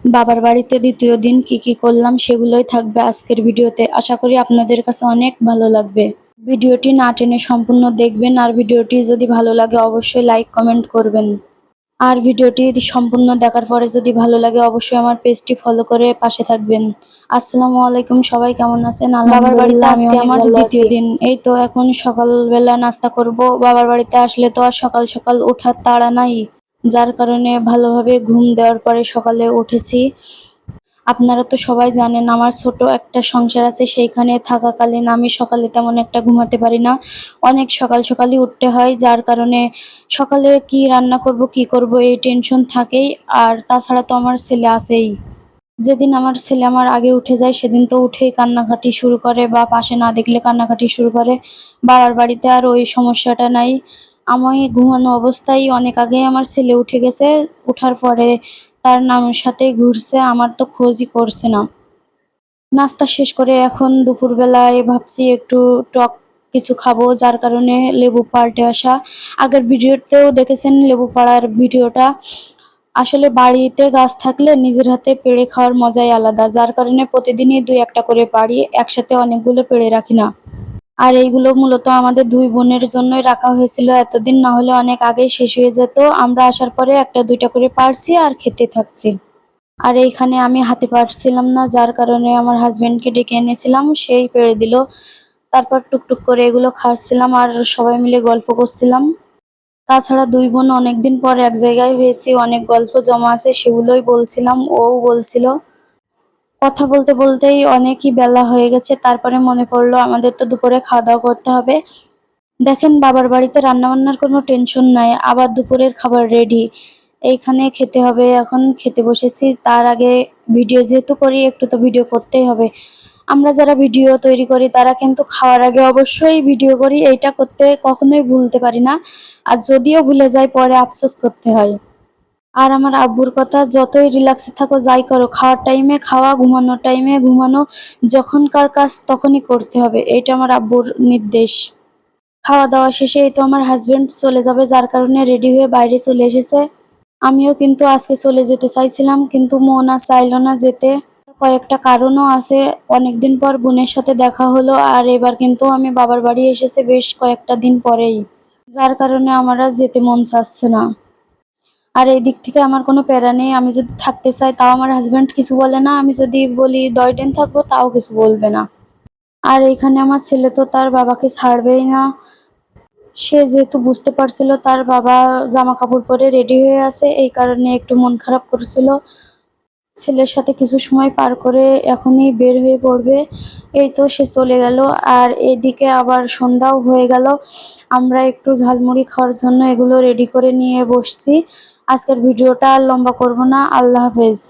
বাবার বাড়িতে দ্বিতীয় দিন কি করলাম সেগুলোই থাকবে আজকের ভিডিওতে। আশা করি আপনাদের কাছে অনেক ভালো লাগবে। ভিডিওটি না টেনে সম্পূর্ণ দেখবেন, আর ভিডিওটি যদি ভালো লাগে অবশ্যই লাইক কমেন্ট করবেন। আর ভিডিওটি সম্পূর্ণ দেখার পরে যদি ভালো লাগে অবশ্যই আমার পেজটি ফলো করে পাশে থাকবেন। আসসালামু আলাইকুম, সবাই কেমন আছেন? বাবার বাড়িতে আজকে আমার দ্বিতীয় দিন। এই তো এখন সকালবেলা নাস্তা করব। বাবার বাড়িতে আসলে তো আর সকাল সকাল ওঠার তাড়া নাই, যার কারণে ভালোভাবে ঘুম দেওয়ার পরে সকালে উঠেছি। আপনারা তো সবাই জানেন আমার ছোট একটা সংসার আছে, সেইখানে থাকাকালীন আমি সকালে তেমন একটা ঘুমাতে পারি না। অনেক সকালই উঠতে হয়, যার কারণে সকালে কি রান্না করব কি করব এই টেনশন থাকেই। আর তাছাড়া তো আমার ছেলে আছেই। যেদিন আমার ছেলে আমার আগে উঠে যায় সেদিন তো উঠেই কান্নাকাটি শুরু করে, বা পাশে না দেখলে কান্নাকাটি শুরু করে। বাবার বাড়িতে আর ওই সমস্যাটা নাই। আমি ঘুমানো অবস্থায় অনেক আগেই আমার ছেলে উঠে গেছে। উঠার পরে তার নানুর সাথেই ঘুরছে, আমার তো খোঁজই করছে না। নাস্তা শেষ করে এখন দুপুরবেলায় ভাবছি একটু টক কিছু খাবো, যার কারণে লেবু পাড়তে আসা। আগের ভিডিওতেও দেখেছেন লেবু পাড়ার ভিডিওটা। আসলে বাড়িতে গাছ থাকলে নিজের হাতে পেড়ে খাওয়ার মজাই আলাদা, যার কারণে প্রতিদিনই ২-১টা করে পাড়ি, একসাথে অনেকগুলো পেড়ে রাখি না। আর এইগুলো মূলত আমাদের ২ বোনের জন্যই রাখা হয়েছিল, এতদিন না হলে অনেক আগেই শেষ হয়ে যেত। আমরা আসার পরে ১টা-২টা করে পাড়ছি আর খেতে থাকছি। আর এইখানে আমি হাতে পারছিলাম না, যার কারণে আমার হাজবেন্ডকে ডেকে এনেছিলাম, সেই পেড়ে দিল। তারপর টুকটুক করে এগুলো খাচ্ছিলাম আর সবাই মিলে গল্প করছিলাম। তাছাড়া ২ বোন অনেকদিন পর এক জায়গায় হয়েছি, অনেক গল্প জমা আছে সেগুলোই বলছিলাম, ও বলছিল। কথা বলতে বলতেই অনেকই বেলা হয়ে গেছে, তারপরে মনে পড়লো আমাদের তো দুপুরে খাওয়া দাওয়া করতে হবে। দেখেন বাবার বাড়িতে রান্নাবান্নার কোনো টেনশন নাই, আবার দুপুরের খাবার রেডি। এইখানে খেতে হবে, এখন খেতে বসেছি। তার আগে ভিডিও যেহেতু করি একটু তো ভিডিও করতেই হবে। আমরা যারা ভিডিও তৈরি করি তারা কিন্তু খাওয়ার আগে অবশ্যই ভিডিও করি, এইটা করতে কখনোই ভুলতে পারি না। আর যদিও ভুলে যাই পরে আফসোস করতে হয়। আর আমার আব্বুর কথা, যতই রিল্যাক্সে থাকো যাই করো, খাওয়ার টাইমে খাওয়া, ঘুমানোর টাইমে ঘুমানো, যখনকার কাজ তখনই করতে হবে, এইটা আমার আব্বুর নির্দেশ। খাওয়া দাওয়া শেষে এই তো আমার হাজবেন্ড চলে যাবে, যার কারণে রেডি হয়ে বাইরে চলে এসেছে। আমিও কিন্তু আজকে চলে যেতে চাইছিলাম, কিন্তু মন আর চাইলো না যেতে। কয়েকটা কারণও আছে। অনেকদিন পর বোনের সাথে দেখা হলো, আর এবার কিন্তু আমি বাবার বাড়ি এসেছি বেশ কয়েকটা দিন পরেই, যার কারণে আমার আর যেতে মন চাচ্ছে না। আর এই দিক থেকে আমার কোনো প্যারা নেই, আমি যদি থাকতে চাই তাও আমার হাজবেন্ড কিছু বলে না, আমি যদি বলি ১০ দিন থাকবো তাও কিছু বলবে না। আর এইখানে আমার ছেলে তো তার বাবাকে ছাড়বেই না। সে যেহেতু বুঝতে পারছিল তার বাবা জামা কাপড় পরে রেডি হয়ে আছে, এই কারণে একটু মন খারাপ করছিল। ছেলের সাথে কিছু সময় পার করে এখনই বের হয়ে পড়বে। এই তো সে চলে গেল। আর এদিকে আবার সন্ধ্যাও হয়ে গেল। আমরা একটু ঝালমুড়ি খাওয়ার জন্য এগুলো রেডি করে নিয়ে বসছি। আজকের ভিডিওটা আর লম্বা করব না। আল্লাহ হাফেজ।